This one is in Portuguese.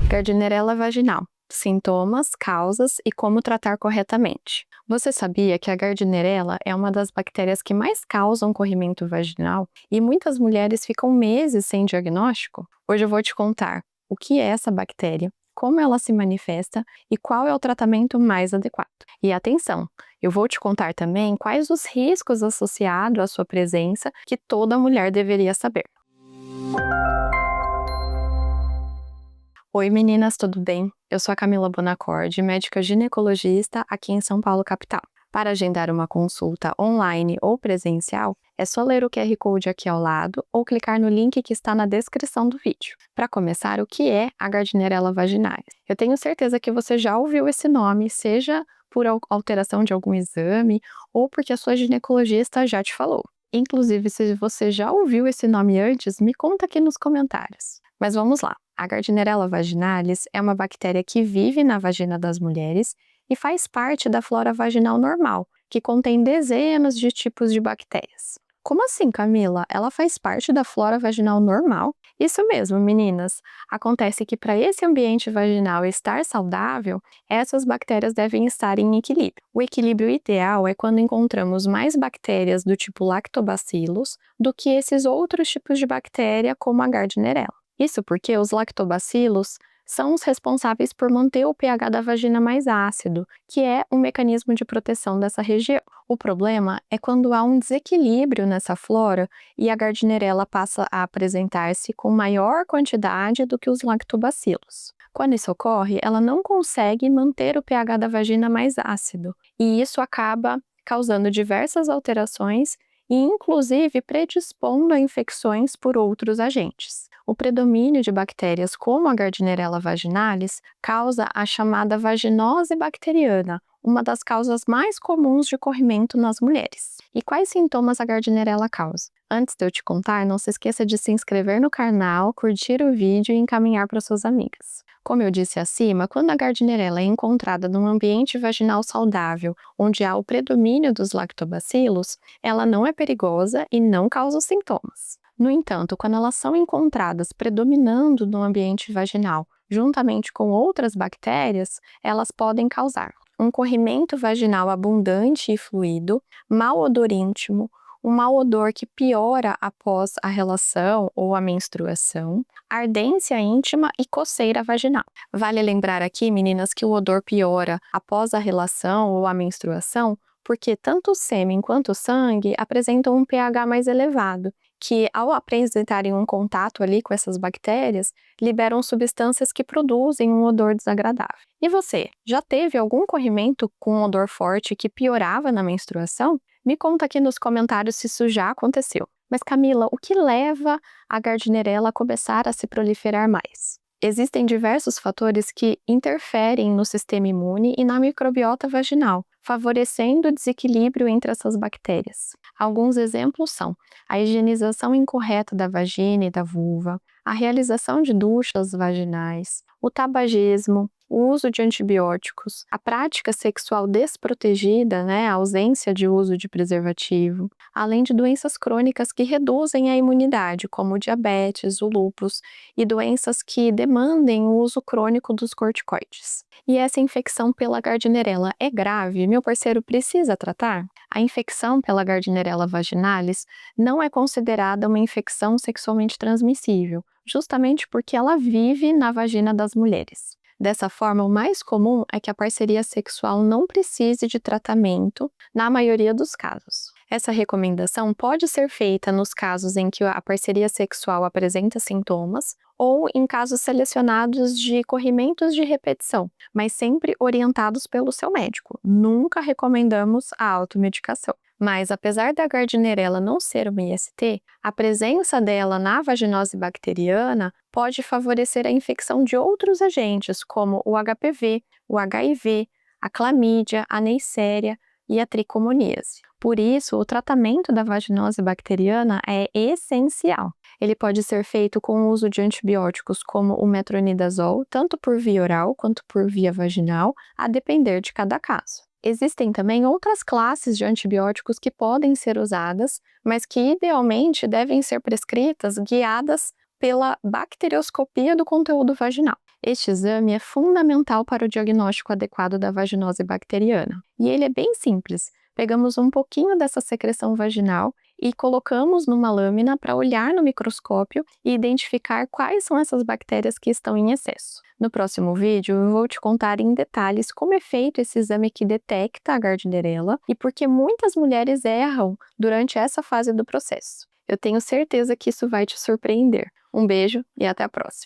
Gardnerella vaginal. Sintomas, causas e como tratar corretamente. Você sabia que a Gardnerella é uma das bactérias que mais causam corrimento vaginal e muitas mulheres ficam meses sem diagnóstico? Hoje eu vou te contar o que é essa bactéria, como ela se manifesta e qual é o tratamento mais adequado. E atenção, eu vou te contar também quais os riscos associados à sua presença que toda mulher deveria saber. Oi meninas, tudo bem? Eu sou a Camila Bonaccord, médica ginecologista aqui em São Paulo, capital. Para agendar uma consulta online ou presencial, é só ler o QR Code aqui ao lado ou clicar no link que está na descrição do vídeo. Para começar, o que é a Gardnerella vaginalis? Eu tenho certeza que você já ouviu esse nome, seja por alteração de algum exame ou porque a sua ginecologista já te falou. Inclusive, se você já ouviu esse nome antes, me conta aqui nos comentários. Mas vamos lá. A Gardnerella vaginalis é uma bactéria que vive na vagina das mulheres e faz parte da flora vaginal normal, que contém dezenas de tipos de bactérias. Como assim, Camila? Ela faz parte da flora vaginal normal? Isso mesmo, meninas. Acontece que para esse ambiente vaginal estar saudável, essas bactérias devem estar em equilíbrio. O equilíbrio ideal é quando encontramos mais bactérias do tipo Lactobacillus do que esses outros tipos de bactéria, como a Gardnerella. Isso porque os lactobacilos são os responsáveis por manter o pH da vagina mais ácido, que é um mecanismo de proteção dessa região. O problema é quando há um desequilíbrio nessa flora e a Gardnerella passa a apresentar-se com maior quantidade do que os lactobacilos. Quando isso ocorre, ela não consegue manter o pH da vagina mais ácido, e isso acaba causando diversas alterações e, inclusive, predispondo a infecções por outros agentes. O predomínio de bactérias como a Gardnerella vaginalis causa a chamada vaginose bacteriana, uma das causas mais comuns de corrimento nas mulheres. E quais sintomas a Gardnerella causa? Antes de eu te contar, não se esqueça de se inscrever no canal, curtir o vídeo e encaminhar para suas amigas. Como eu disse acima, quando a Gardnerella é encontrada num ambiente vaginal saudável, onde há o predomínio dos lactobacilos, ela não é perigosa e não causa sintomas. No entanto, quando elas são encontradas predominando no ambiente vaginal, juntamente com outras bactérias, elas podem causar um corrimento vaginal abundante e fluido, mau odor íntimo, um mau odor que piora após a relação ou a menstruação, ardência íntima e coceira vaginal. Vale lembrar aqui, meninas, que o odor piora após a relação ou a menstruação, porque tanto o sêmen quanto o sangue apresentam um pH mais elevado, que ao apresentarem um contato ali com essas bactérias, liberam substâncias que produzem um odor desagradável. E você, já teve algum corrimento com um odor forte que piorava na menstruação? Me conta aqui nos comentários se isso já aconteceu. Mas Camila, o que leva a Gardnerella a começar a se proliferar mais? Existem diversos fatores que interferem no sistema imune e na microbiota vaginal, favorecendo o desequilíbrio entre essas bactérias. Alguns exemplos são a higienização incorreta da vagina e da vulva, a realização de duchas vaginais, o tabagismo, o uso de antibióticos, a prática sexual desprotegida, a ausência de uso de preservativo, além de doenças crônicas que reduzem a imunidade, como o diabetes, o lúpus e doenças que demandem o uso crônico dos corticoides. E essa infecção pela Gardnerella é grave? Meu parceiro precisa tratar? A infecção pela Gardnerella vaginalis não é considerada uma infecção sexualmente transmissível, justamente porque ela vive na vagina das mulheres. Dessa forma, o mais comum é que a parceria sexual não precise de tratamento na maioria dos casos. Essa recomendação pode ser feita nos casos em que a parceria sexual apresenta sintomas ou em casos selecionados de corrimentos de repetição, mas sempre orientados pelo seu médico. Nunca recomendamos a automedicação. Mas, apesar da Gardnerella não ser uma IST, a presença dela na vaginose bacteriana pode favorecer a infecção de outros agentes, como o HPV, o HIV, a clamídia, a neisseria e a tricomoníase. Por isso, o tratamento da vaginose bacteriana é essencial. Ele pode ser feito com o uso de antibióticos como o metronidazol, tanto por via oral quanto por via vaginal, a depender de cada caso. Existem também outras classes de antibióticos que podem ser usadas, mas que idealmente devem ser prescritas guiadas pela bacterioscopia do conteúdo vaginal. Este exame é fundamental para o diagnóstico adequado da vaginose bacteriana. E ele é bem simples. Pegamos um pouquinho dessa secreção vaginal e colocamos numa lâmina para olhar no microscópio e identificar quais são essas bactérias que estão em excesso. No próximo vídeo, eu vou te contar em detalhes como é feito esse exame que detecta a Gardnerella e por que muitas mulheres erram durante essa fase do processo. Eu tenho certeza que isso vai te surpreender. Um beijo e até a próxima!